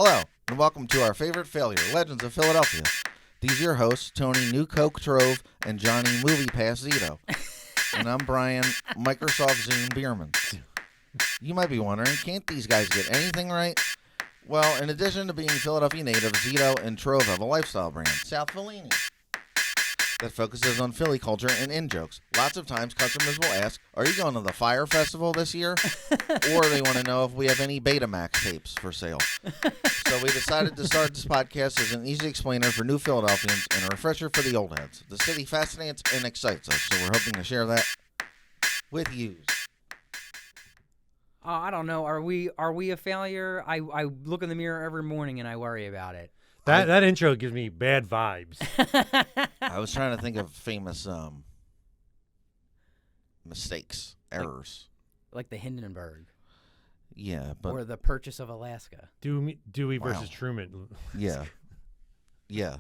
Hello, and welcome to our favorite failure, Legends of Philadelphia. These are your hosts, Tony New Coke Trove and Johnny Movie Pass Zito. And I'm Brian, Microsoft Zoom Bierman. You might be wondering, can't these guys get anything right? Well, in addition to being Philadelphia native, Zito and Trove have a lifestyle brand, South Fellini, that focuses on Philly culture and in-jokes. Lots of times, customers will ask, are you going to the Fire Festival this year? Or they want to know if we have any Betamax tapes for sale. So we decided to start this podcast as an easy explainer for new Philadelphians and a refresher for the old heads. The city fascinates and excites us, so we're hoping to share that with you. I don't know. Are we a failure? I look in the mirror every morning and I worry about it. That intro gives me bad vibes. I was trying to think of famous mistakes, errors. Like the Hindenburg. Yeah, but or the purchase of Alaska. Dewey versus Truman. Yeah. Yeah.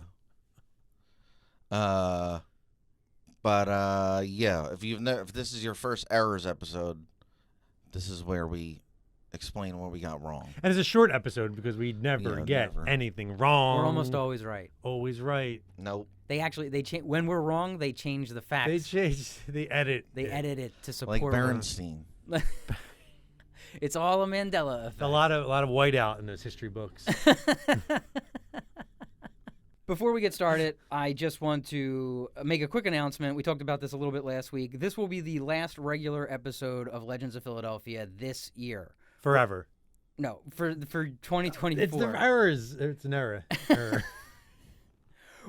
If this is your first errors episode, this is where we explain what we got wrong. And it's a short episode because we never get anything wrong. We're almost always right. Always right. Nope. They change when we're wrong. They change the facts. They edit. They edit it to support. Like Bernstein. It's all a Mandela effect. A lot of whiteout in those history books. Before we get started, I just want to make a quick announcement. We talked about this a little bit last week. This will be the last regular episode of Legends of Philadelphia this year. Forever. No, for 2024. It's the errors. It's an error.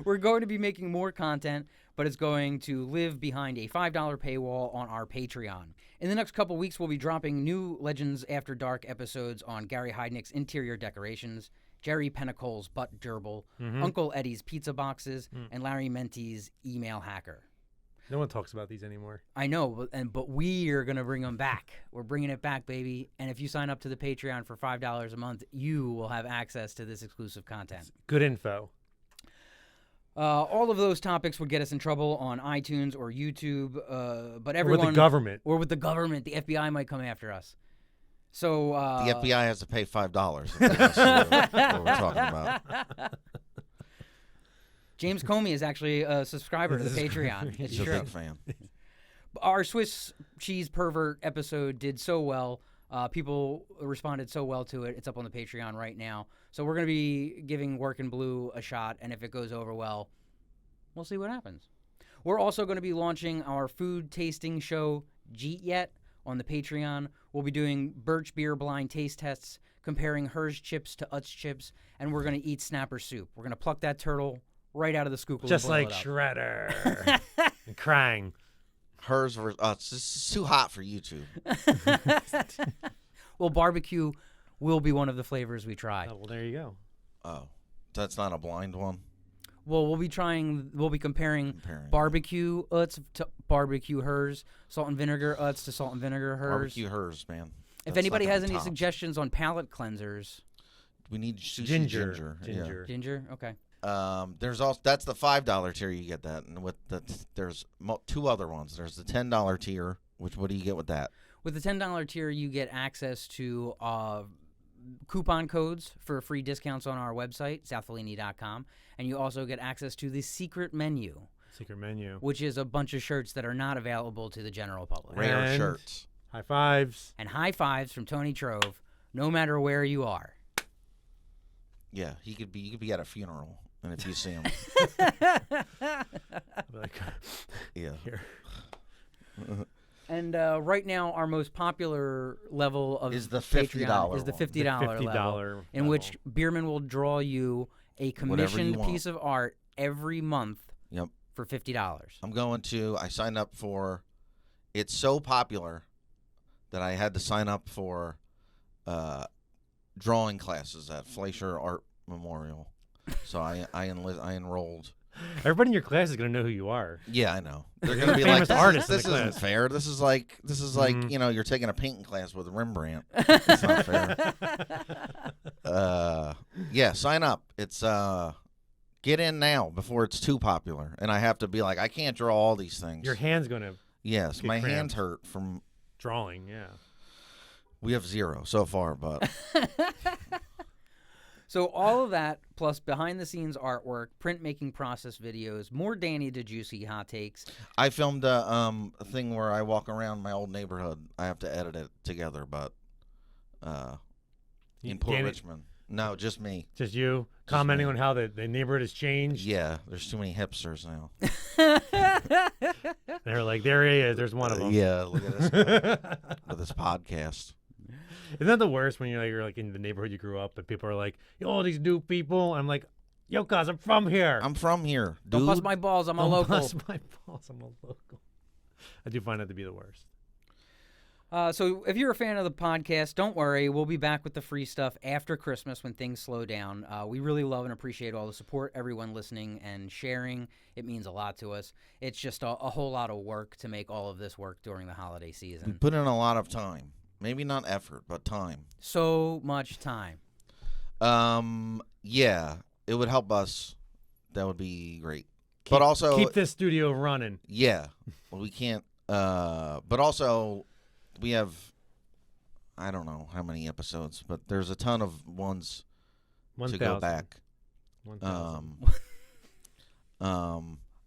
We're going to be making more content, but it's going to live behind a $5 paywall on our Patreon. In the next couple weeks, we'll be dropping new Legends After Dark episodes on Gary Heidnick's interior decorations, Jerry Pennacole's butt gerbil, Uncle Eddie's pizza boxes, and Larry Menti's email hacker. No one talks about these anymore. I know, but we are going to bring them back. We're bringing it back, baby. And if you sign up to the Patreon for $5 a month, you will have access to this exclusive content. Good info. All of those topics would get us in trouble on iTunes or YouTube, but everyone... Or with the government. Or with the government. The FBI might come after us. So... the FBI has to pay $5 if they see what we're talking about. James Comey is actually a subscriber to the Patreon. It's He's true. a big fan. Our Swiss cheese pervert episode did so well. People responded so well to it. It's up on the Patreon right now. So we're going to be giving Workin' Blue a shot, and if it goes over well, we'll see what happens. We're also going to be launching our food tasting show, Jeet Yet, on the Patreon. We'll be doing Birch Beer blind taste tests, comparing Hers chips to Utz chips, and we're going to eat snapper soup. We're going to pluck that turtle right out of the scoop. Just like Shredder. And Krang. Hers were it's just too hot for YouTube. Well, barbecue will be one of the flavors we try. Oh, well, there you go. Oh, that's not a blind one? Well, we'll be comparing barbecue Utz to barbecue Hers, salt and vinegar Utz to salt and vinegar Hers. Barbecue Hers, man. If anybody has any suggestions on palate cleansers. We need sushi Ginger. Ginger? Okay. There's also that's the $5 tier. You get that, and with there's two other ones. There's the $10 tier. What do you get with that? With the $10 tier, you get access to coupon codes for free discounts on our website, southfellini.com, and you also get access to the secret menu. Which is a bunch of shirts that are not available to the general public. Rare shirts. High fives. And high fives from Tony Trove, no matter where you are. Yeah, you could be at a funeral. And if you see him, yeah. Here. And right now, our most popular level of is the $50 is the $50 level, in which Bierman will draw you a commissioned piece of art every month. Yep. For $50. I signed up for. It's so popular that I had to sign up for drawing classes at Fleischer Art Memorial. So I enrolled. Everybody in your class is gonna know who you are. Yeah, I know. They're gonna be like, "This isn't fair. This is like you're taking a painting class with Rembrandt. It's not fair." Yeah, sign up. It's get in now before it's too popular, and I have to be like, I can't draw all these things. Your hand's gonna. Yes, my hands hurt from drawing. Yeah. We have 0 so far, but. So all of that, plus behind-the-scenes artwork, printmaking process videos, more Danny DeJuicy hot takes. I filmed a thing where I walk around my old neighborhood. I have to edit it together, but in Port Danny- Richmond. No, just me. Just you commenting me. on how the neighborhood has changed. Yeah, there's too many hipsters now. They're like, there he is. There's one of them. Yeah, look at this guy with this podcast. Isn't that the worst when you're like in the neighborhood you grew up and people are like, yo, all these new people? I'm like, yo, cuz I'm from here. I'm from here, dude. Don't bust my balls. I'm a Don't local. bust my balls, I'm a local. I do find that to be the worst. So if you're a fan of the podcast, don't worry. We'll be back with the free stuff after Christmas when things slow down. We really love and appreciate all the support, everyone listening and sharing. It means a lot to us. It's just a whole lot of work to make all of this work during the holiday We season. put in a lot of time. Maybe not effort, but time. So much time. Yeah, it would help us. That would be great. But also, Keep this studio running. yeah, well, we can't. But also, we have. I don't know how many episodes, but there's a ton of ones to go 1,000. back. 1,000.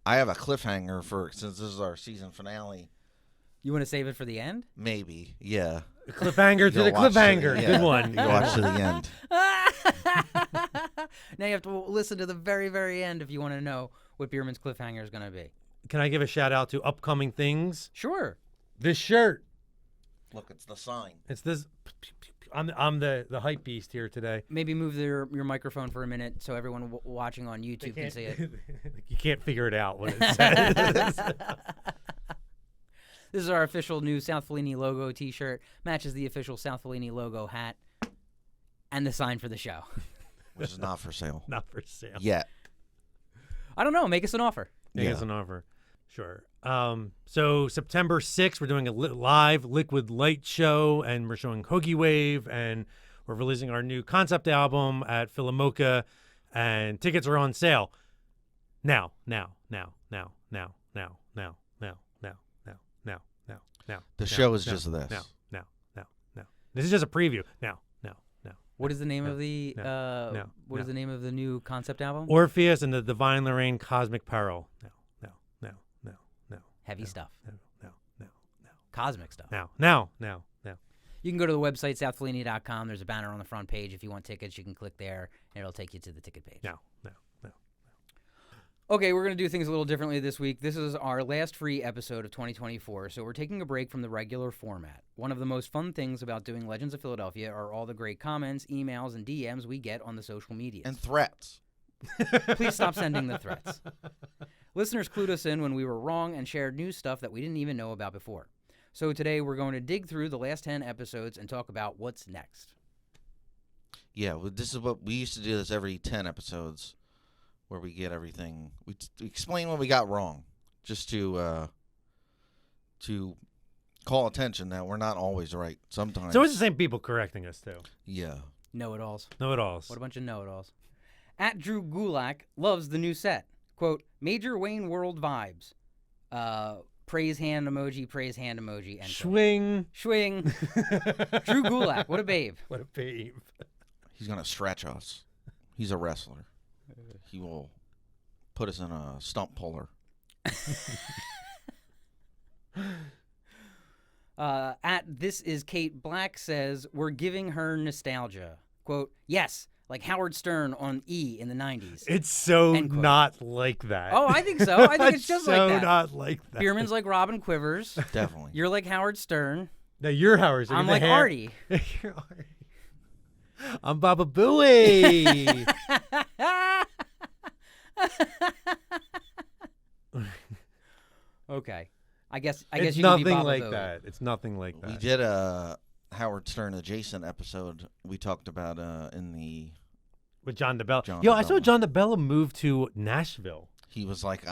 I have a cliffhanger for since this is our season finale. You want to save it for the end? Maybe, yeah. Cliffhanger to Go the watch cliffhanger. yeah. Good one. You go watch to the end. Now you have to listen to the very, very end if you want to know what Bierman's cliffhanger is going to be. Can I give a shout out to upcoming things? Sure. This shirt. Look, it's the sign. It's this. I'm the hype beast here today. Maybe move your microphone for a minute so everyone watching on YouTube can see it. You can't figure it out what it says. This is our official new South Fellini logo T-shirt. Matches the official South Fellini logo hat and the sign for the show. Which is not for sale Not for sale. yet. I don't know. Make us an offer. Make us an offer. Sure. So September 6th, we're doing a live Liquid Light show, and we're showing Hoagie Wave, and we're releasing our new concept album at Philomoka, and tickets are on sale now. The show is just this. Now. This is just a preview. Now. What is the name of the no, is the name of the new concept album? Orpheus and the Divine Lorraine Cosmic Peril. No. Heavy stuff. No. Cosmic stuff. Now. You can go to the website southfellini.com. There's a banner on the front page. If you want tickets, you can click there and it'll take you to the ticket page. No. Okay, we're going to do things a little differently this week. This is our last free episode of 2024, so we're taking a break from the regular format. One of the most fun things about doing Legends of Philadelphia are all the great comments, emails, and DMs we get on the social medias. And threats. Please stop sending the threats. Listeners clued us in when we were wrong and shared new stuff that we didn't even know about before. So today we're going to dig through the last 10 episodes and talk about what's next. Yeah, well, this is what we used to do this every 10 episodes where we get everything. We explain what we got wrong just to call attention that we're not always right sometimes. It's always the same people correcting us, too. Yeah. Know-it-alls. Know-it-alls. What a bunch of know-it-alls. At Drew Gulak loves the new set. Quote, major Wayne World vibes. Praise hand emoji, end quote. Swing. Swing. Drew Gulak, what a babe. What a babe. He's going to stretch us. He's a wrestler. He will put us in a stump puller. At This Is Kate Black says, we're giving her nostalgia. Quote, yes, like Howard Stern on E in the 90s. It's so End quote. not like that. Oh, I think so. I think it's just so like that. not like that. Bierman's like Robin Quivers. Definitely. You're like Howard Stern. No, you're Howard. I'm like Artie. You're Artie. I'm Baba Booey. Okay. I guess It's you can be nothing Baba like Booey. that. It's nothing like that. We did a Howard Stern adjacent episode we talked about in the... With John DeBella. John Yo, I saw DeBella. John DeBella move to Nashville. He was like,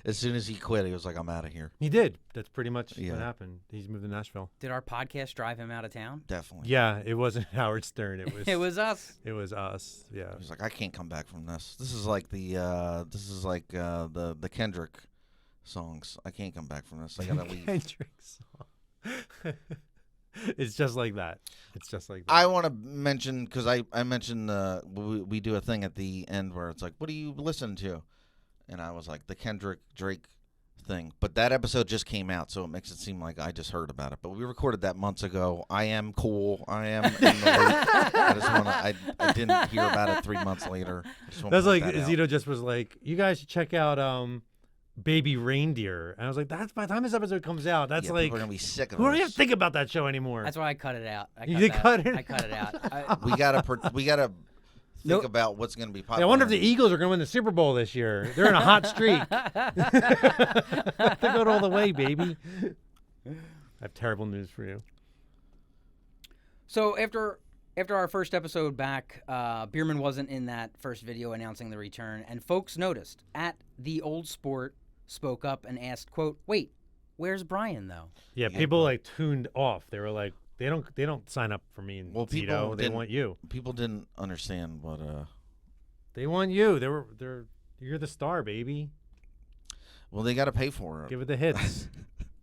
as soon as he quit, he was like, I'm out of here. He did. That's pretty much Yeah. what happened. He's moved to Nashville. Did our podcast drive him out of town? Definitely. Yeah, it wasn't Howard Stern. It was. It was us. It was us. Yeah. He was like, I can't come back from this. This is like the Kendrick songs. I can't come back from this. I gotta leave. Kendrick song. It's just like that. It's just like that. I want to mention, because I mentioned we do a thing at the end where it's like, what do you listen to? And I was like, the Kendrick Drake thing. But that episode just came out, so it makes it seem like I just heard about it. But we recorded that months ago. I am cool. I am in the loop. I just want to. I didn't hear about it 3 months later. That's like Zito just was like, you guys should check out Baby Reindeer, and I was like, that's by the time this episode comes out, that's like we're gonna be sick of who don't this. even think about that show anymore. That's why I cut it out. I cut it out. We gotta think about what's gonna be popular. I wonder if the Eagles are gonna win the Super Bowl this year. They're in a hot streak. They're going all the way, baby. I have terrible news for you. So after our first episode back, Bierman wasn't in that first video announcing the return, and folks noticed. At The Old Sport spoke up and asked, quote, "Wait, where's Brian though?" Yeah, people like tuned off. They were like, they don't sign up for me and Zito. They want you. People didn't understand what they want you. You're the star, baby. Well, they got to pay for it. Give it the hits.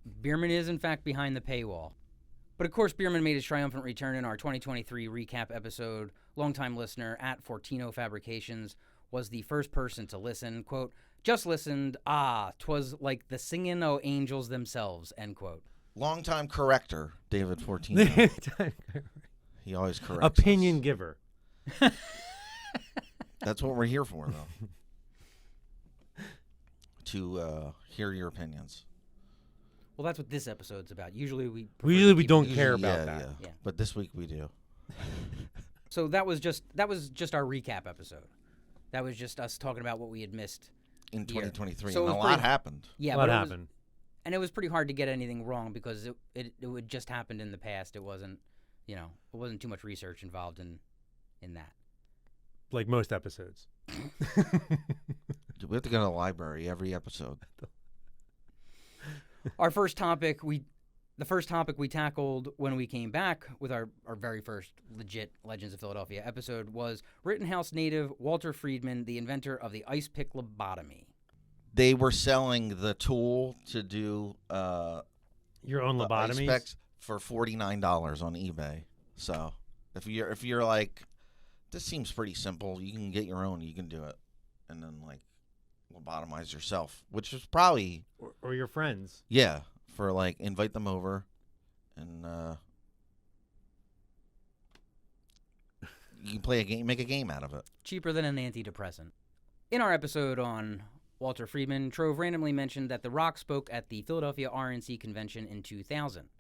Bierman is in fact behind the paywall. But of course, Bierman made his triumphant return in our 2023 recap episode. Longtime listener at Fortino Fabrications was the first person to listen. Quote, "Just listened. 'Twas like the singing o' angels themselves." End quote. Longtime corrector, David Fortino. He always corrects Opinion us. giver. That's what we're here for, though. To hear your opinions. Well, that's what this episode's about. Usually we don't care about that. Yeah. But this week we do. So that was just our recap episode. That was just us talking about what we had missed in 2023, so and a lot happened. Yeah, a lot happened. And it was pretty hard to get anything wrong because it had just happened in the past. It wasn't, it wasn't too much research involved in that. Like most episodes. We have to go to the library every episode. The first topic we tackled when we came back with our very first legit Legends of Philadelphia episode was Rittenhouse native Walter Friedman, the inventor of the ice pick lobotomy. They were selling the tool to do your own lobotomies ice picks for $49 on eBay. So if you're like, this seems pretty simple, you can get your own, you can do it, and then like lobotomize yourself, which is probably or your friends. Yeah, for like invite them over, and you can play a game, make a game out of it. Cheaper than an antidepressant. In our episode on Walter Friedman, Trove randomly mentioned that The Rock spoke at the Philadelphia RNC convention in 2000.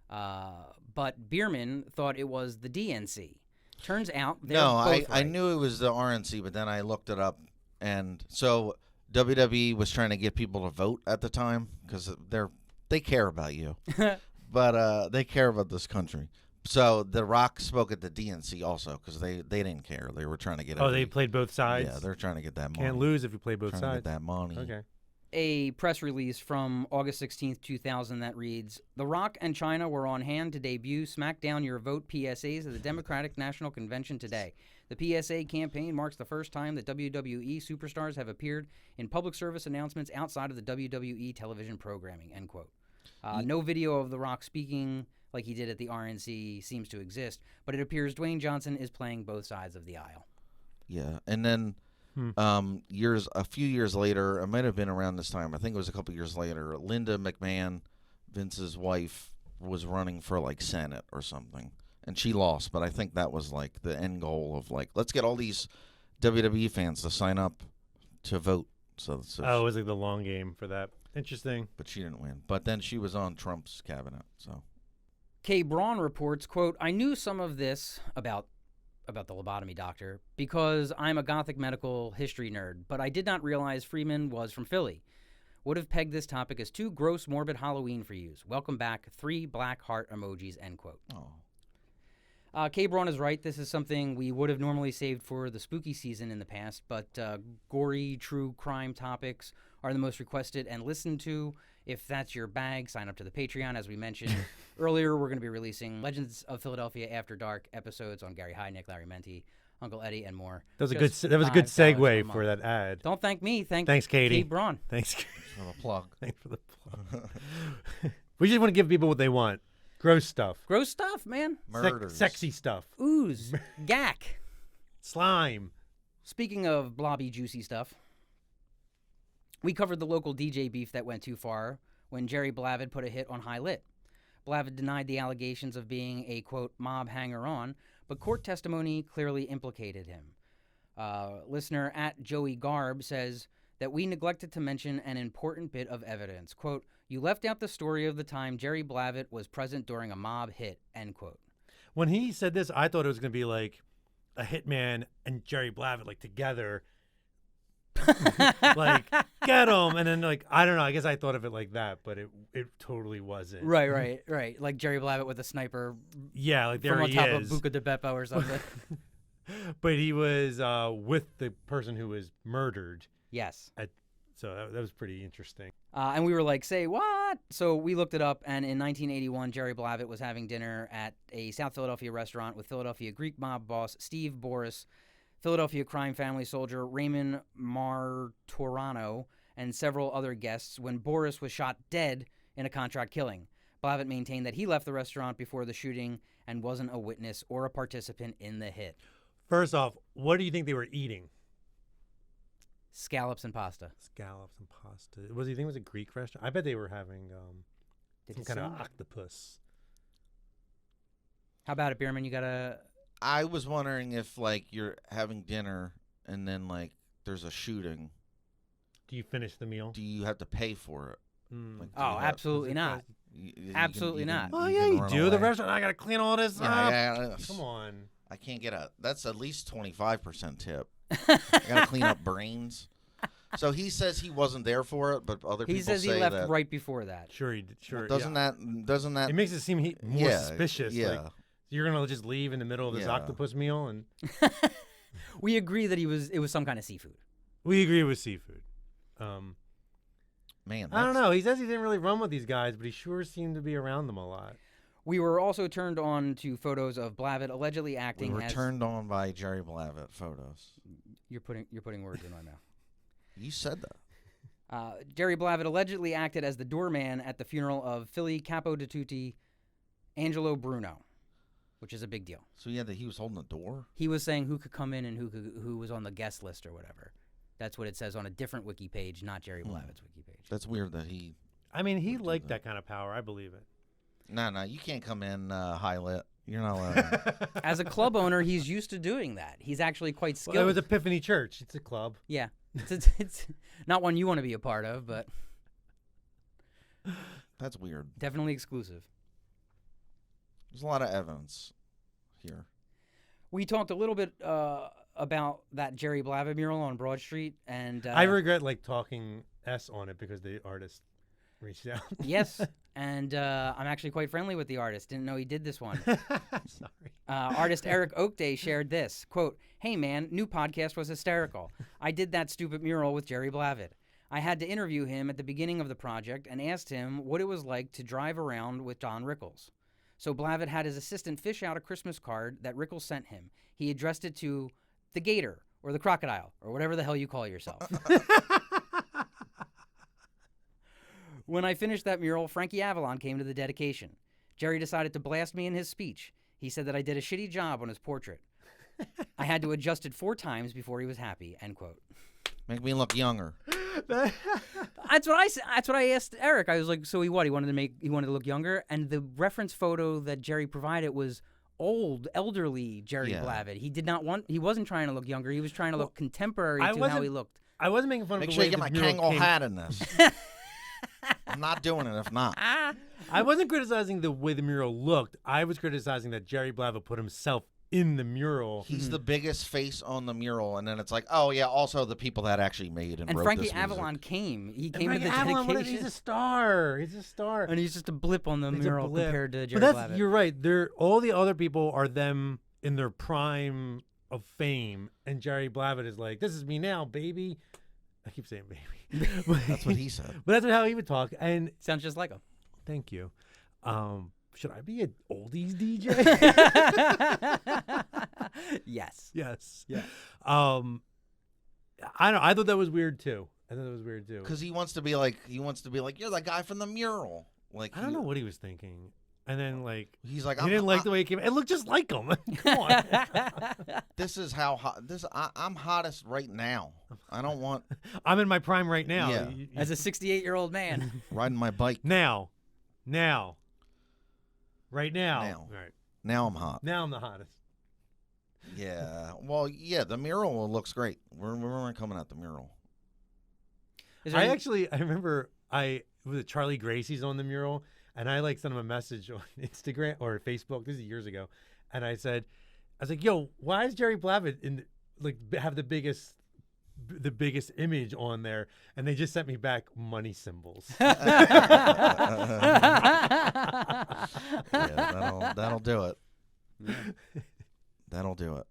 But Bierman thought it was the DNC. Turns out they're both right. I knew it was the RNC, but then I looked it up, and so WWE was trying to get people to vote at the time because they care about you, but they care about this country. So The Rock spoke at the DNC also because they didn't care. They were trying to get. They played both sides. Yeah, they're trying to get that money. Can't lose if you play both trying sides. To get that money. Okay. A press release from August 16th, 2000 that reads, "The Rock and China were on hand to debut Smack Down Your Vote PSAs at the Democratic National Convention today. The PSA campaign marks the first time that WWE superstars have appeared in public service announcements outside of the WWE television programming." End quote. No video of The Rock speaking like he did at the RNC seems to exist, but it appears Dwayne Johnson is playing both sides of the aisle. Yeah, and then a few years later, it might have been around this time, I think it was a couple years later, Linda McMahon, Vince's wife, was running for like Senate or something, and she lost, but I think that was like the end goal of like, let's get all these WWE fans to sign up to vote. So it was like the long game for that. Interesting. But she didn't win. But then she was on Trump's cabinet, so. Kay Braun reports, quote, "I knew some of this about the lobotomy doctor because I'm a Gothic medical history nerd, but I did not realize Freeman was from Philly. Would have pegged this topic as too gross, morbid Halloween for use. Welcome back. 3 black heart emojis," end quote. Kay Braun is right. This is something we would have normally saved for the spooky season in the past, but gory, true crime topics are the most requested and listened to. If that's your bag, sign up to the Patreon. As we mentioned earlier, we're going to be releasing Legends of Philadelphia After Dark episodes on Gary Heidnick, Larry Menti, Uncle Eddie, and more. That was a good segue for that ad. Don't thank me. Thanks, Katie. Kay Braun. Thanks for the plug. Thanks for the plug. We just want to give people what they want. Gross stuff. Gross stuff, man. Murders. Sexy stuff. Ooze. Gack. Slime. Speaking of blobby, juicy stuff, we covered the local DJ beef that went too far when Jerry Blavid put a hit on High Lit. Blavid denied the allegations of being a, quote, mob hanger-on, but court testimony clearly implicated him. Listener at Joey Garb says that we neglected to mention an important bit of evidence. Quote, you left out the story of the time Jerry Blavid was present during a mob hit, end quote. When he said this, I thought it was going to be like a hitman and Jerry Blavid like together. Like, get him. And then, like, I don't know. I guess I thought of it like that, but it totally wasn't. Right. Like Jerry Blavid with a sniper Yeah, like there from on he top is. of Buca de Beppo or something. But he was with the person who was murdered. Yes. So that was pretty interesting. And we were like, say what? So we looked it up, and in 1981, Jerry Blavid was having dinner at a South Philadelphia restaurant with Philadelphia Greek mob boss Steve Boris, Philadelphia crime family soldier Raymond Martorano, and several other guests when Boris was shot dead in a contract killing. Blavid maintained that he left the restaurant before the shooting and wasn't a witness or a participant in the hit. First off, what do you think they were eating? Scallops and pasta. Scallops and pasta. Do you think it was a Greek restaurant? I bet they were having some kind of octopus. How about it, Bierman? You got a... I was wondering if, like, you're having dinner and then, like, there's a shooting. Do you finish the meal? Do you have to pay for it? Like, do Oh, you have- absolutely not. Absolutely not. Oh, yeah, you run do. The away. restaurant, I got to clean all this up. Yeah, Come on. I can't get that's at least 25% tip. I gotta clean up brains. So he says he wasn't there for it, but other people He says he say left that. right before that. Sure, he did. Sure. Doesn't that It makes it seem more yeah, suspicious. Yeah. Like, you're gonna just leave in the middle of this Yeah. octopus meal, and We agree that it was some kind of seafood. we agree with seafood. Man, I don't know. He says he didn't really run with these guys, but he sure seemed to be around them a lot. We were also turned on to photos of Blavid allegedly We acting were as... turned on by Jerry Blavid photos. You're putting words in my mouth. You said that. Jerry Blavid allegedly acted as the doorman at the funeral of Philly Capo di Tutti Angelo Bruno, which is a big deal. So he was holding the door. He was saying who could come in and who was on the guest list or whatever. That's what it says on a different wiki page, not Jerry Blavid's wiki page. That's weird that he. I mean, he liked that kind of power. I believe it. No, you can't come in high lit. You're not allowed. As a club owner, he's used to doing that. He's actually quite skilled. Well, it was Epiphany Church. It's a club. Yeah. It's not one you want to be a part of, but That's weird. definitely exclusive. There's a lot of evidence here. We talked a little bit about that Jerry Blavid mural on Broad Street, and I regret talking S on it because the artist reached out. yes, and I'm actually quite friendly with the artist. Didn't know he did this one. Sorry. Artist Eric Oakday shared this, quote, "Hey man, new podcast was hysterical. I did that stupid mural with Jerry Blavid. I had to interview him at the beginning of the project and asked him what it was like to drive around with Don Rickles. So Blavid had his assistant fish out a Christmas card that Rickles sent him. He addressed it to the gator or the crocodile or whatever the hell you call yourself. When I finished that mural, Frankie Avalon came to the dedication. Jerry decided to blast me in his speech. He said that I did a shitty job on his portrait. I had to adjust it 4 times before he was happy," end quote. Make me look younger. That's what I asked Eric. I was like, so he wanted to look younger, and the reference photo that Jerry provided was old, elderly Jerry Yeah. Blavid. He wasn't trying to look younger. He was trying to look contemporary to how he looked. I wasn't making fun Make of the sure way you get the my mural Kangol came. hat in this. I'm not doing it if not. I wasn't criticizing the way the mural looked. I was criticizing that Jerry Blavid put himself in the mural. He's the biggest face on the mural, and then it's like, oh yeah, also the people that actually made and And wrote Frankie this music. Avalon came. He And came to Frankie the Avalon, dedication. he's a star. He's a star. And he's just a blip on the He's a mural blip. compared to Jerry But Blavid. you're right. All the other people are them in their prime of fame, and Jerry Blavid is like, "This is me now, baby." I keep saying baby. That's what he said. But that's how he would talk. And Sounds just like him. thank you. Should I be an oldies DJ? Yes. Yes. Yeah. I thought that was weird too. Because he wants to be like, you're that guy from the mural. Like I don't know what he was thinking. And then like He's like, he didn't like the way it came. It looked just like him. Come on. This is how hot. I'm hottest right now. I don't want I'm in my prime right now. Yeah. As a 68-year-old man. riding my bike. Now. Right now. Now. Right. Now I'm hot. Now I'm the hottest. Yeah. Well, yeah. The mural looks great. We're coming at the mural. Is there any- I remember was Charlie Gracie's on the mural, and I like sent him a message on Instagram or Facebook. This is years ago, and I was like, "Yo, why is Jerry Blavitt have the biggest image on there?" And they just sent me back money symbols. Yeah, that'll do it. That'll do it.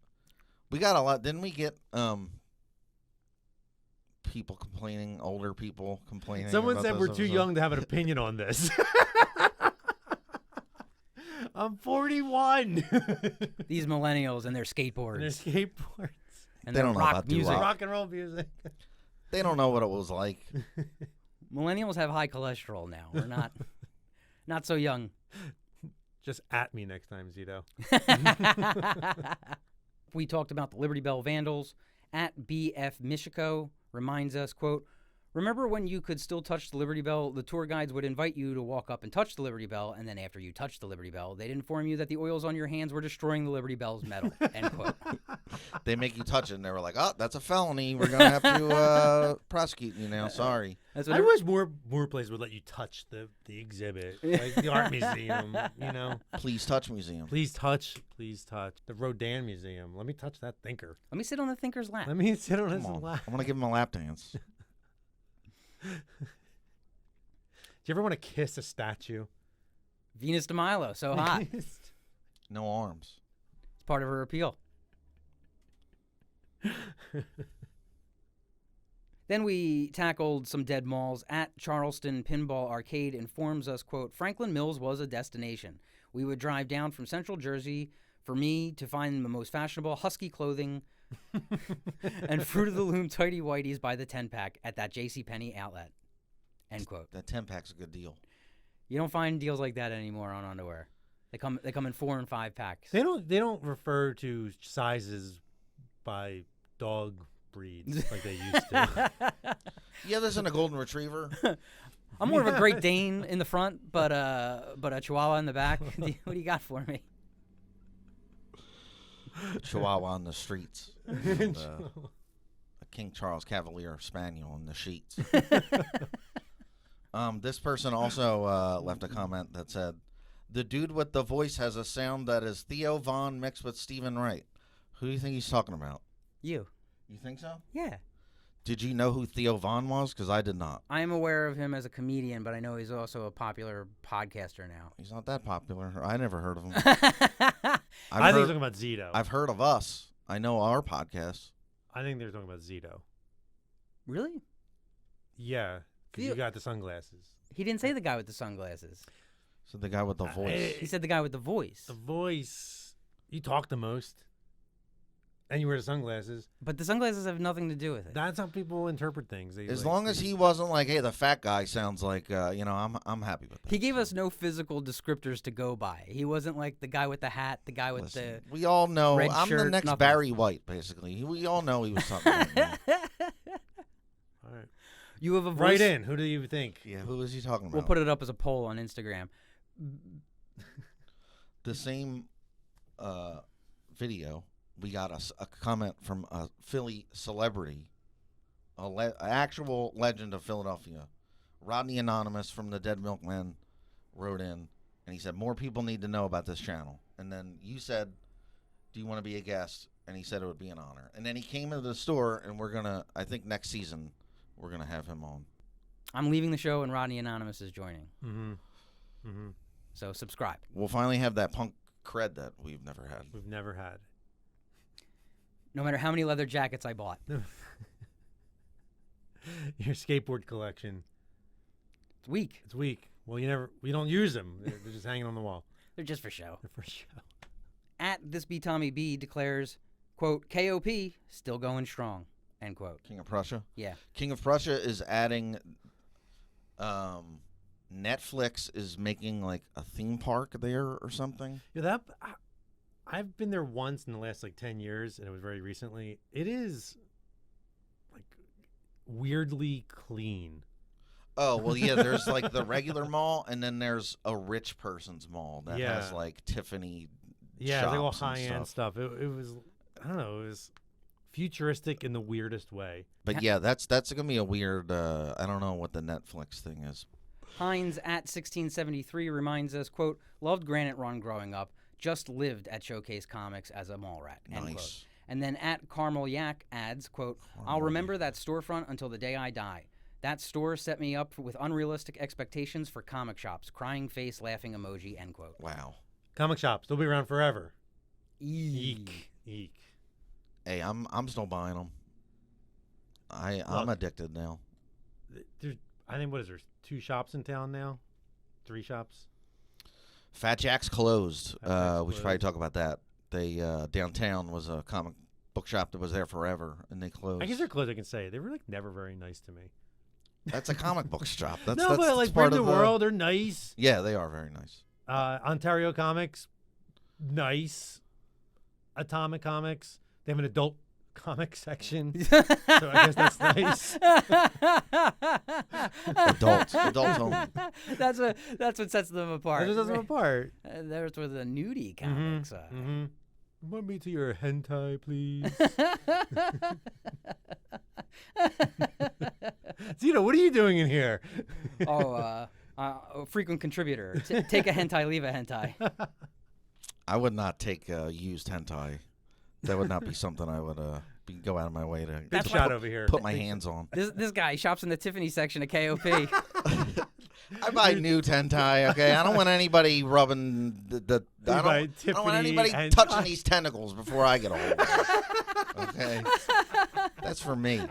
We got a lot. Didn't we get people complaining, older people complaining? Someone about said this we're too episode? young to have an opinion on this. I'm 41. These millennials and their skateboards. And their skateboards. And They their don't know rock about music. doo-wop. Rock and roll music. They don't know what it was like. Millennials have high cholesterol now. We're not so young. Just at me next time, Zito. We talked about the Liberty Bell Vandals. At BF Michiko reminds us, quote, "Remember when you could still touch the Liberty Bell? The tour guides would invite you to walk up and touch the Liberty Bell, and then after you touched the Liberty Bell, they'd inform you that the oils on your hands were destroying the Liberty Bell's metal." End quote. They make you touch it, and they were like, "Oh, that's a felony. We're gonna have to prosecute you now. Sorry." That's what I wish more places would let you touch the exhibit, like the art museum. Please touch museum. Please touch the Rodin Museum. Let me touch that thinker. Let me sit on the thinker's lap. Let me sit on his Come on. lap. I want to give him a lap dance. Do you ever want to kiss a statue? Venus de Milo, so hot. It's No arms. part of her appeal. Then we tackled some dead malls. At Charleston Pinball Arcade informs us, quote, "Franklin Mills was a destination. We would drive down from Central Jersey for me to find the most fashionable husky clothing and Fruit of the Loom tighty whities by the 10-pack at that JCPenney outlet." End quote. That 10-pack's a good deal. You don't find deals like that anymore on underwear. They come in 4 and 5 packs. They don't refer to sizes by dog breeds like they used to. Yeah, there's a golden retriever. I'm more of a Great Dane in the front, but a Chihuahua in the back. What do you got for me? Chihuahua on the streets. And, a King Charles Cavalier Spaniel in the sheets. This person also left a comment that said, "The dude with the voice has a sound that is Theo Von mixed with Stephen Wright." Who do you think he's talking about? You. You think so? Yeah. Did you know who Theo Von was? Because I did not. I am aware of him as a comedian, but I know he's also a popular podcaster now. He's not that popular. I never heard of him. I think heard, they're talking about Zito. I've heard of us. I know our podcast. I think they're talking about Zito. Really? Yeah, because you got the sunglasses. He didn't say the guy with the sunglasses. So the guy with the voice. He said the guy with the voice. The voice. You talk the most. And you wear the sunglasses. But the sunglasses have nothing to do with it. That's how people interpret things. As long as he wasn't like, "Hey, the fat guy sounds like," I'm happy with that. He gave us no physical descriptors to go by. He wasn't like the guy with the hat, the guy with Listen, we all know red I'm the shirt, next nothing. Barry White, basically. We all know he was something like me. All right. You have a voice. Right in. Who do you think? Yeah, who is he talking about? We'll put it up as a poll on Instagram. The same video, we got a comment from a Philly celebrity, an actual legend of Philadelphia. Rodney Anonymous from the Dead Milkmen wrote in, and he said, "More people need to know about this channel." And then you said, "Do you want to be a guest?" And he said it would be an honor. And then he came into the store, and we're going to, I think next season, we're going to have him on. I'm leaving the show, and Rodney Anonymous is joining. Mm-hmm. Mm-hmm. So subscribe. We'll finally have that punk cred that we've never had. We've never had. No matter how many leather jackets I bought. Your skateboard collection. It's weak. It's weak. Well, we don't use them. They're just hanging on the wall. They're just for show. They're for show. At This Be Tommy B declares, quote, "KOP still going strong," end quote. King of Prussia? Yeah. King of Prussia is adding Netflix is making like a theme park there or something. Yeah, I've been there once in the last like 10 years, and it was very recently. It is like weirdly clean. Oh, well, yeah, there's like the regular mall, and then there's a rich person's mall that has like Tiffany Yeah, like all shops and high-end stuff. It was, I don't know, it was futuristic in the weirdest way. But yeah, that's going to be a weird, I don't know what the Netflix thing is. Hines at 1673 reminds us, quote, loved Granite Run growing up, just lived at Showcase Comics as a mall rat, end quote. Nice. And then at Carmel Yak adds, quote, I'll remember that storefront until the day I die. That store set me up with unrealistic expectations for comic shops. Crying face, laughing emoji, end quote. Wow. Comic shops, they'll be around forever. Eek. Eek. Hey, I'm still buying them. I'm addicted now. There's, I think, what is there, 2 shops in town now? 3 shops? Fat Jack's closed. Fat Jack's We should probably talk about that. They downtown was a comic book shop that was there forever, and they closed. I guess they're closed, I can say. They were like never very nice to me. That's a comic book shop. That's No, that's, but like that's part Bring of the World, they're nice. Yeah, they are very nice. Ontario Comics, nice. Atomic Comics, they have an adult comic section, so I guess that's nice. Adults only. That's what sets them apart. That just sets them apart. There's where the nudie comics are. Mm-hmm. Want me to your hentai, please? Zito, what are you doing in here? A frequent contributor. Take a hentai, leave a hentai. I would not take used hentai. That would not be something I would go out of my way to Big shot over here. put my hands on. This guy shops in the Tiffany section of KOP. I buy new hentai, okay? I don't want anybody rubbing I don't want anybody touching these tentacles before I get a hold of it. Okay? That's for me.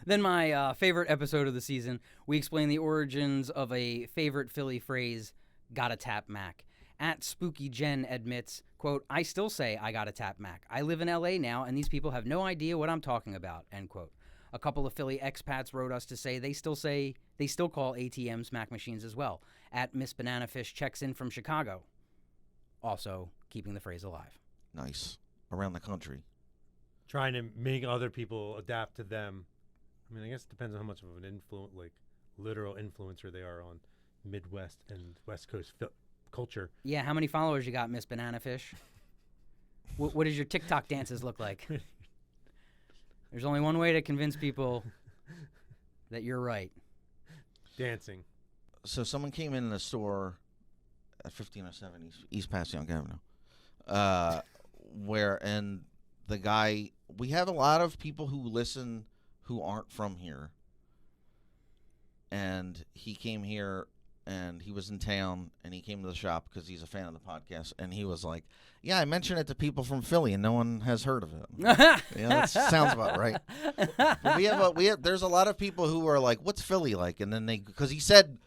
Then my favorite episode of the season, we explain the origins of a favorite Philly phrase, gotta tap Mac. At Spooky Jen admits, quote, I still say I gotta tap Mac. I live in L.A. now, and these people have no idea what I'm talking about, end quote. A couple of Philly expats wrote us to say they still call ATMs Mac machines as well. At Miss Banana Fish checks in from Chicago, also keeping the phrase alive. Nice. Around the country. Trying to make other people adapt to them. I mean, I guess it depends on how much of an literal influencer they are on Midwest and West Coast culture. Yeah, how many followers you got, Miss Banana Fish? What does your TikTok dances look like? There's only one way to convince people that you're right. Dancing. So someone came in the store at 1507 East Passyunk Avenue, and the guy, we have a lot of people who listen who aren't from here, and he came here and he was in town and he came to the shop because he's a fan of the podcast, and he was like, yeah, I mentioned it to people from Philly and no one has heard of it. Yeah, that sounds about right. But there's a lot of people who are like, what's Philly like? And then because he said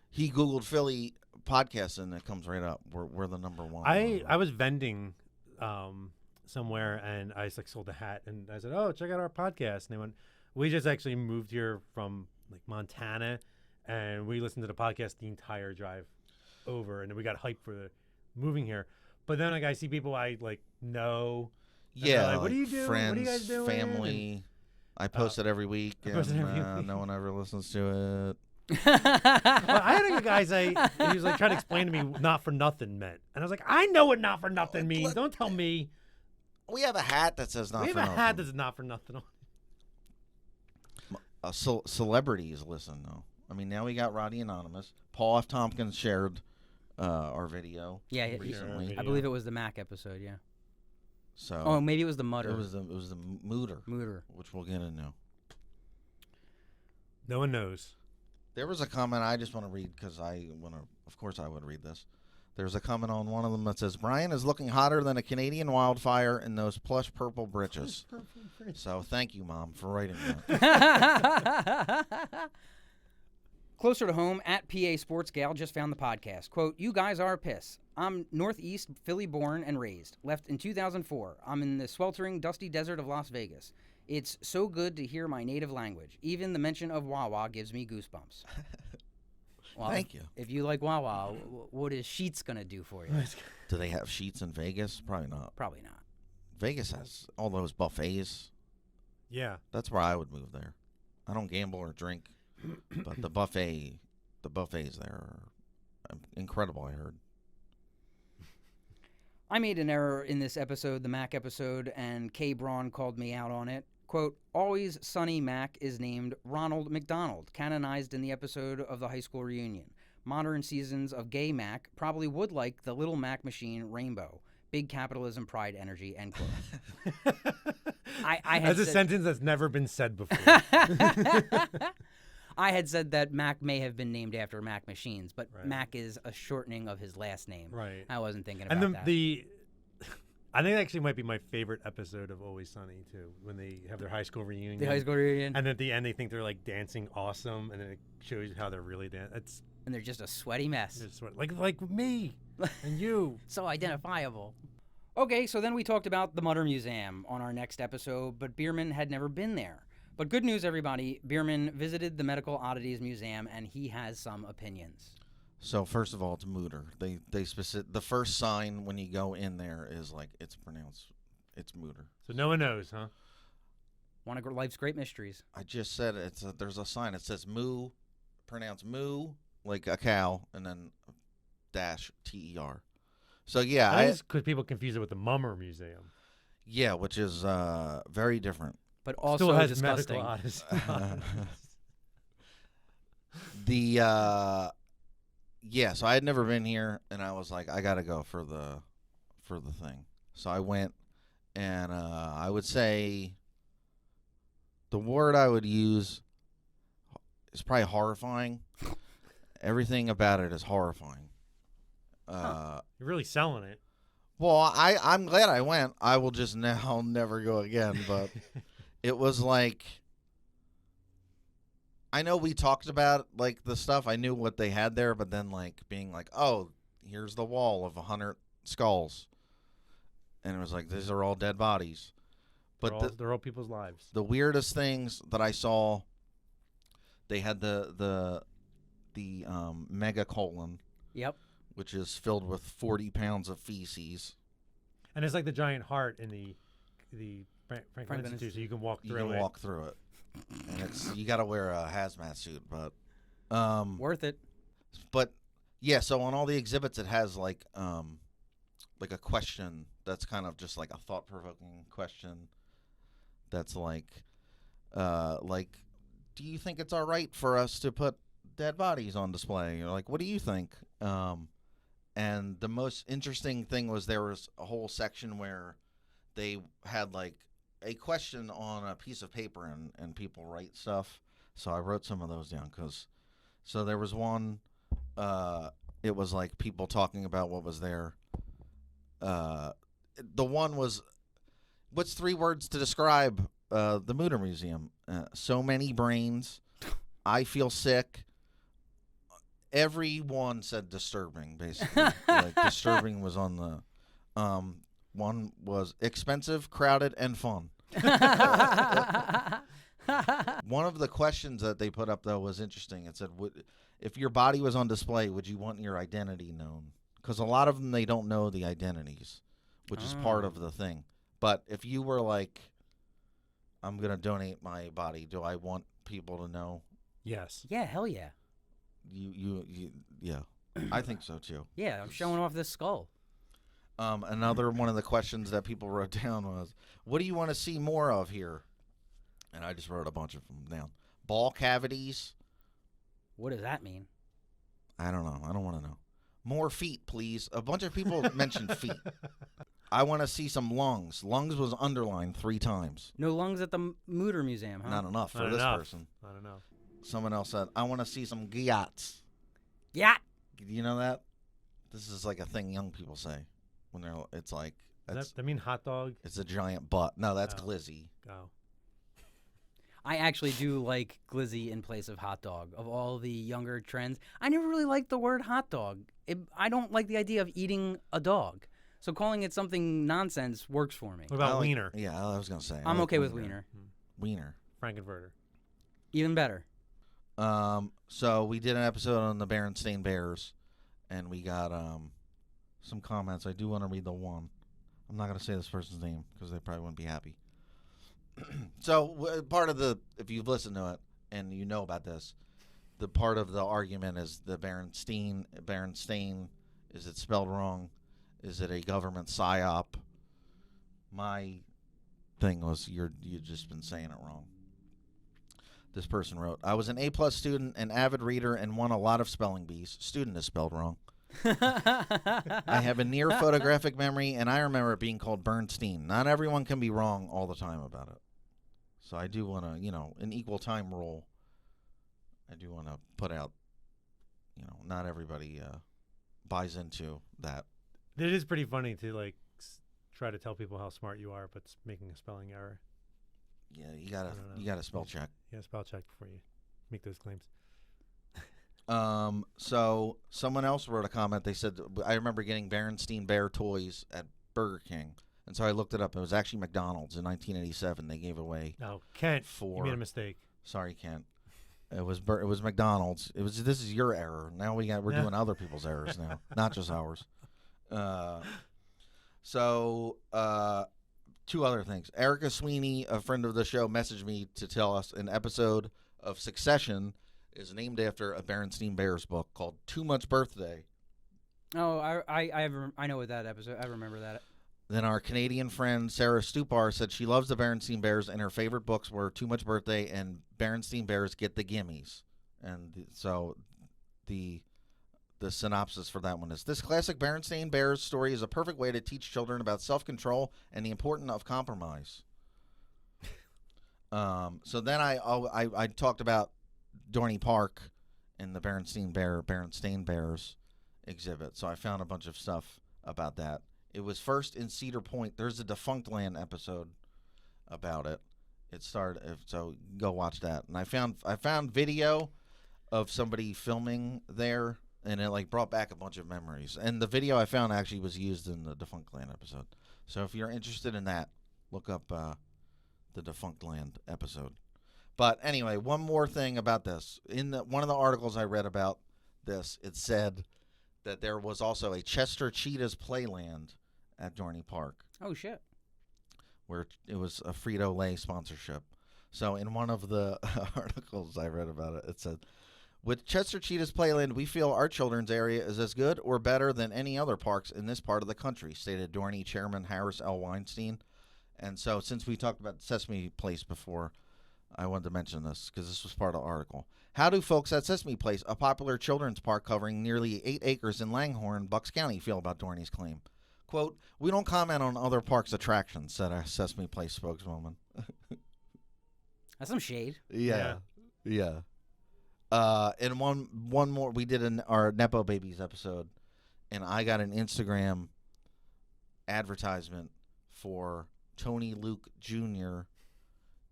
he Googled Philly podcasts and it comes right up. We're the number one. I was vending somewhere and I sold a hat and I said, oh, check out our podcast. And they went, we just actually moved here from like Montana and we listened to the podcast the entire drive over, and then we got hyped for the moving here. But then I see people I know. Yeah, like, what are you doing? Friends, what are you guys doing? family. I post it every week, and no one ever listens to it. Well, I had a guy say, he was trying to explain to me not for nothing meant, and I was like, I know what not for nothing means. Don't tell me. We have a hat that says not for nothing. We have a hat that says not for nothing on it. Celebrities listen though. I mean, now we got Roddy Anonymous. Paul F. Tompkins shared our video. Yeah, recently. I believe it was the Mac episode. Yeah. So. Maybe it was the Mutter. It was the Mooter. Mooter, which we'll get into. No one knows. There was a comment I just want to read because I want to. Of course, I would read this. There's a comment on one of them that says, Brian is looking hotter than a Canadian wildfire in those plush purple britches. So thank you, Mom, for writing that. Closer to home, at PA Sports Gal just found the podcast. Quote, you guys are a piss. I'm Northeast Philly born and raised. Left in 2004. I'm in the sweltering, dusty desert of Las Vegas. It's so good to hear my native language. Even the mention of Wawa gives me goosebumps. Well, Thank you. If you like Wawa, what is Sheetz gonna do for you? Do they have Sheets in Vegas? Probably not. Probably not. Vegas has all those buffets. Yeah. That's where I would move there. I don't gamble or drink, but the buffets there are incredible, I heard. I made an error in this episode, the Mac episode, and Kay Braun called me out on it. Quote, Always Sunny Mac is named Ronald McDonald, canonized in the episode of the high school reunion. Modern seasons of Gay Mac probably would like the Little Mac machine Rainbow. Big capitalism, pride, energy, end quote. I had That's a said, sentence that's never been said before. I had said that Mac may have been named after Mac machines, but Right. Mac is a shortening of his last name. Right. I wasn't thinking about And that. I think that actually might be my favorite episode of Always Sunny too, when they have their high school reunion. The high school reunion. And at the end, they think they're like dancing awesome, and then it shows you how they're really dancing. And they're just a sweaty mess. It's like me and you. So identifiable. Okay, so then we talked about the Mutter Museum on our next episode, but Bierman had never been there. But good news, everybody. Bierman visited the Medical Oddities Museum, and he has some opinions. So first of all, it's Mooter. They the first sign when you go in there is like it's Mooter. So no one knows, huh? One of life's great mysteries. I just said there's a sign. It says moo, pronounced moo, like a cow, and then dash TER. So yeah, I think because people confuse it with the Mummer Museum. yeah, which is very different. But also Still has disgusting. medical oddities. So I had never been here, and I was like, I gotta go for the thing. So I went, and I would say the word I would use is probably horrifying. Everything about it is horrifying. You're really selling it. Well, I'm glad I went. I will just now never go again, but it was like, I know we talked about like the stuff. I knew what they had there, but then like being like, oh, here's the wall of 100 skulls, and it was like these are all dead bodies. But They're all people's lives. the weirdest things that I saw, they had the mega colon, Yep. which is filled with 40 pounds of feces. And it's like the giant heart in the Franklin Franklin Institute, so you can walk You through can it. walk through it, and you got to wear a hazmat suit, but Worth it. But yeah, so on all the exhibits, it has like a question that's kind of just like a thought-provoking question. That's like, do you think it's all right for us to put dead bodies on display? Or like, what do you think? And the most interesting thing was there was a whole section where they had like a question on a piece of paper and people write stuff. So I wrote some of those down so there was one, it was like people talking about what was there. The one was, what's 3 words to describe the Mutter Museum? So many brains. I feel sick. Everyone said disturbing, basically. Like disturbing was on the one was expensive, crowded, and fun. One of the questions that they put up though was interesting. It said, if your body was on display, would you want your identity known? Because a lot of them, they don't know the identities, which is part of the thing. But if you were like, I'm going to donate my body, do I want people to know? Yes. Yeah, hell yeah. Yeah, I think so too. Yeah, I'm showing off this skull. Another one of the questions that people wrote down was, what do you want to see more of here? And I just wrote a bunch of them down. Ball cavities. What does that mean? I don't know. I don't want to know. More feet, please. A bunch of people mentioned feet. I want to see some lungs. Lungs was underlined 3 times. No lungs at the Mutter Museum, huh? Not enough for Not this enough. person. I don't know. Someone else said, I want to see some gyats. Yeah. Do you know that? This is like a thing young people say when it's like, Does that mean hot dog? it's a giant butt. No, that's Oh. glizzy. Oh. I actually do like glizzy in place of hot dog. Of all the younger trends, I never really liked the word hot dog. I don't like the idea of eating a dog. So calling it something nonsense works for me. What about I like- wiener? Yeah, I was going to say. I I'm like okay with wiener. Wiener. Frankenfurter. Even better. So we did an episode on the Berenstain Bears, and we got some comments. I do want to read the one. I'm not going to say this person's name because they probably wouldn't be happy. So part of the, if you've listened to it and you know about this, the part of the argument is the Berenstain, is it spelled wrong? Is it a government psyop? My thing was you've just been saying it wrong. This person wrote, I was an A+ student, an avid reader, and won a lot of spelling bees. Student is spelled wrong. I have a near photographic memory, and I remember it being called Bernstein. Not everyone can be wrong all the time about it. So I do want to, an equal time rule. I do want to put out, not everybody buys into that. It is pretty funny to try to tell people how smart you are, but making a spelling error. Yeah, you gotta spell check. Yeah, spell check before you make those claims. So someone else wrote a comment. They said, I remember getting Berenstain Bear toys at Burger King. And so I looked it up. It was actually McDonald's in 1987. They gave away. No, Kent, you made a mistake. Sorry, Kent. It was McDonald's. This is your error. Now we're doing other people's errors now, not just ours. So two other things. Erica Sweeney, a friend of the show, messaged me to tell us an episode of Succession is named after a Berenstain Bears book called Too Much Birthday. Oh, I know what that episode. I remember that. Then our Canadian friend Sarah Stupar said she loves the Berenstain Bears and her favorite books were Too Much Birthday and Berenstain Bears Get the Gimmies. And so the synopsis for that one is, this classic Berenstain Bears story is a perfect way to teach children about self-control and the importance of compromise. So then I talked about Dorney Park and the Berenstain Bears exhibit. So I found a bunch of stuff about that. It was first in Cedar Point. There's a Defunct Land episode about it. It started, so go watch that. And I found video of somebody filming there, and it brought back a bunch of memories. And the video I found actually was used in the Defunct Land episode. So if you're interested in that, look up the Defunct Land episode. But anyway, one more thing about this. In one of the articles I read about this, it said that there was also a Chester Cheetahs Playland at Dorney Park. Oh, shit. Where it was a Frito-Lay sponsorship. So in one of the articles I read about it, it said, with Chester Cheetahs Playland, we feel our children's area is as good or better than any other parks in this part of the country, stated Dorney Chairman Harris L. Weinstein. And so since we talked about Sesame Place before, I wanted to mention this because this was part of the article. How do folks at Sesame Place, a popular children's park covering nearly 8 acres in Langhorne, Bucks County, feel about Dorney's claim? Quote, we don't comment on other parks' attractions, said a Sesame Place spokeswoman. That's some shade. Yeah. And one more, we did our Nepo Babies episode, and I got an Instagram advertisement for Tony Luke Jr.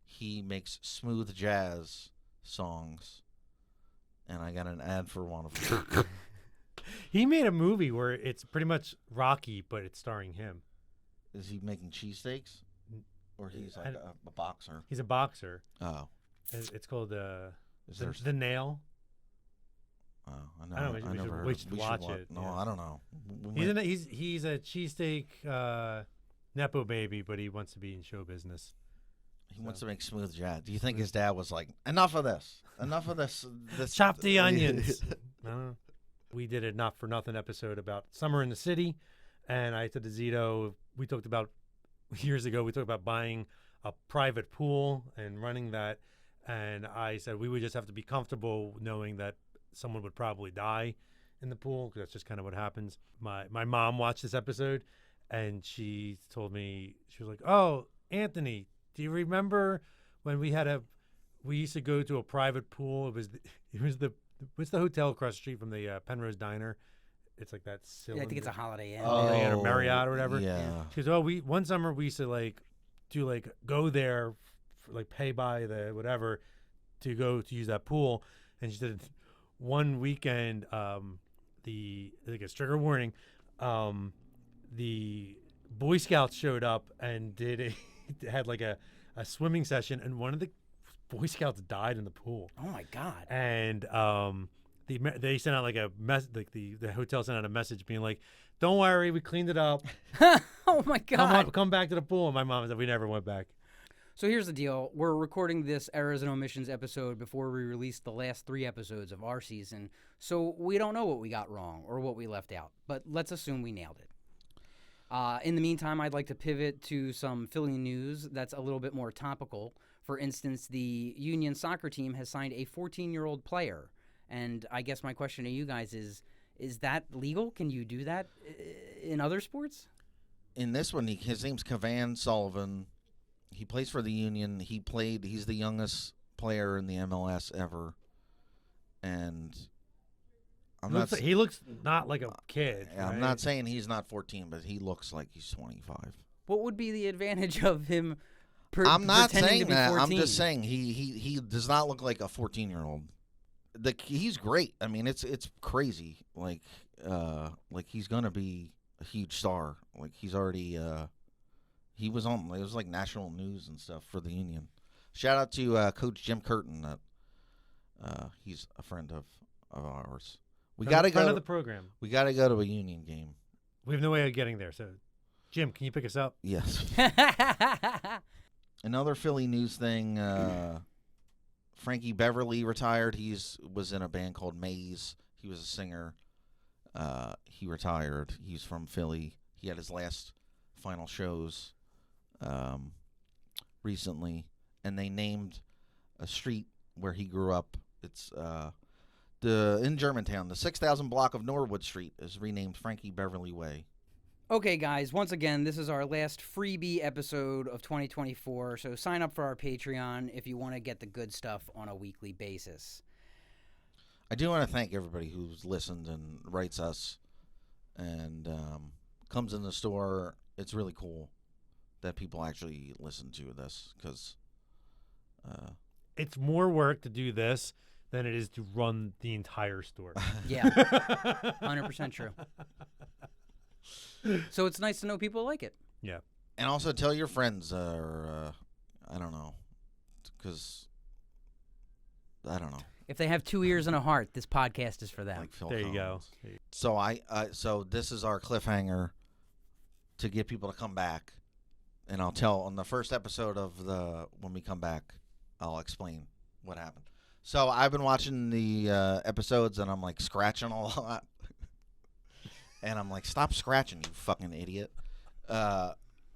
He makes smooth jazz songs, and I got an ad for one of them. He made a movie where it's pretty much Rocky, but it's starring him. Is he making cheesesteaks? Or he's like a boxer? He's a boxer. Oh. It's called The Nail. Oh, I don't know. We should watch it. No, yeah. I don't know. He's a cheesesteak Nepo baby, but he wants to be in show business. He wants to make smooth jazz. Do you think his dad was like, enough of this? Enough of this. Chop the onions. We did a Not For Nothing episode about summer in the city. And I said to Zito, years ago, we talked about buying a private pool and running that. And I said we would just have to be comfortable knowing that someone would probably die in the pool, because that's just kind of what happens. My mom watched this episode, and she told me, she was like, oh, Anthony, do you remember when we used to go to a private pool? What's the hotel across the street from the Penrose Diner? It's like that cylinder. Yeah, I think it's a Holiday Inn. Or Marriott or whatever. Yeah. She goes, one summer we used to go there, pay by the whatever to go to use that pool. And she said one weekend, I think it's trigger warning, the Boy Scouts showed up and had a swimming session, and one of the Boy Scouts died in the pool. Oh my God. And they sent out like a like the hotel sent out a message being like, "Don't worry, we cleaned it up. Oh my God. Come back to the pool." And my mom said we never went back. So here's the deal. We're recording this Errors and Omissions episode before we release the last 3 episodes of our season. So we don't know what we got wrong or what we left out. But let's assume we nailed it. In the meantime, I'd like to pivot to some Philly news that's a little bit more topical. For instance, the Union soccer team has signed a 14-year-old player. And I guess my question to you guys is that legal? Can you do that in other sports? In this one, his name's Cavan Sullivan. He plays for the Union. He's the youngest player in the MLS ever. And He looks not like a kid. I'm right? not saying he's not 14, but he looks like he's 25. What would be the advantage of him I'm not pretending saying to be that. 14? I'm just saying he does not look like a 14-year-old. He's great. I mean, it's crazy. Like he's gonna be a huge star. Like he's already he was on. It was like national news and stuff for the Union. Shout out to Coach Jim Curtin. That he's a friend of ours. We got to go to the program. We got to go to a Union game. We have no way of getting there. So, Jim, can you pick us up? Yes. Another Philly news thing. Frankie Beverly retired. Was in a band called Maze. He was a singer. He retired. He's from Philly. He had his last final shows recently, and they named a street where he grew up. It's in Germantown. The 6,000 block of Norwood Street is renamed Frankie Beverly Way. Okay, guys, once again, this is our last freebie episode of 2024, so sign up for our Patreon if you want to get the good stuff on a weekly basis. I do want to thank everybody who's listened and writes us and comes in the store. It's really cool that people actually listen to this because it's more work to do this than it is to run the entire store. Yeah, 100% true. So it's nice to know people like it. Yeah. And also tell your friends or I don't know, because I don't know. If they have 2 ears and a heart, this podcast is for them. Like Phil There you go. Collins. So so this is our cliffhanger to get people to come back, and I'll tell on the first episode of when we come back, I'll explain what happened. So I've been watching the episodes, and I'm like scratching a lot, and I'm like, stop scratching, you fucking idiot.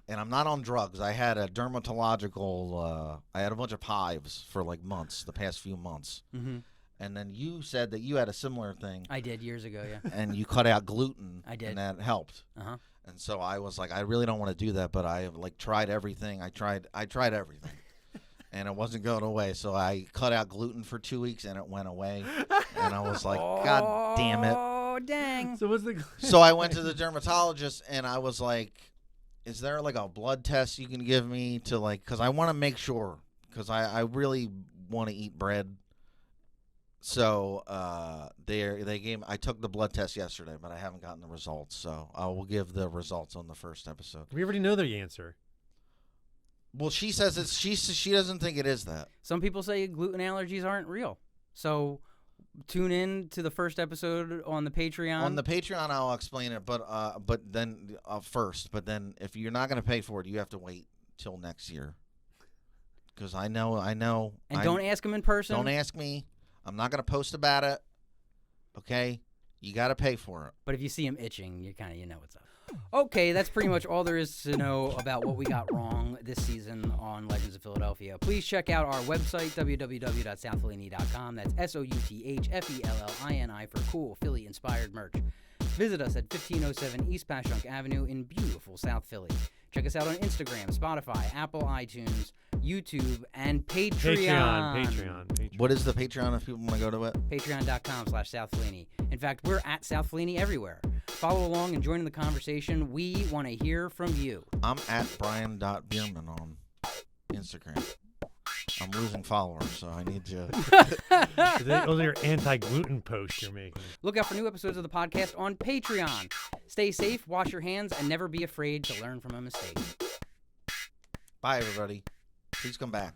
And I'm not on drugs. I had a dermatological. I had a bunch of hives for like months, the past few months. Mm-hmm. And then you said that you had a similar thing. I did years ago, yeah. And you cut out gluten. I did. And that helped. Uh-huh. And so I was like, I really don't want to do that, but I have like tried everything. I tried everything. And it wasn't going away. So I cut out gluten for 2 weeks and it went away. And I was like, God damn it. Oh, dang. So what's the? So I went to the dermatologist and I was like, is there like a blood test you can give me to like, because I want to make sure, because I really want to eat bread. So they gave. I took the blood test yesterday, but I haven't gotten the results. So I will give the results on the first episode. We already know the answer. Well, she says it's she doesn't think it is that. Some people say gluten allergies aren't real. So tune in to the first episode on the Patreon. On the Patreon, I'll explain it, but then first. But then if you're not going to pay for it, you have to wait till next year. Because I know. And don't ask them in person. Don't ask me. I'm not going to post about it. Okay? You got to pay for it. But if you see him itching, you know what's up. Okay, that's pretty much all there is to know about what we got wrong this season on Legends of Philadelphia. Please check out our website, www.southphillini.com. That's SOUTHFELLINI for cool Philly-inspired merch. Visit us at 1507 East Passyunk Avenue in beautiful South Philly. Check us out on Instagram, Spotify, Apple iTunes, YouTube, and Patreon. What is the Patreon if people want to go to it? Patreon.com/SouthFellini. In fact, we're at South Fellini everywhere. Follow along and join in the conversation. We want to hear from you. I'm at Brian.Bierman on Instagram. I'm losing followers, so I need to. Those are your anti-gluten posts you're making. Look out for new episodes of the podcast on Patreon. Stay safe, wash your hands, and never be afraid to learn from a mistake. Bye, everybody. Please come back.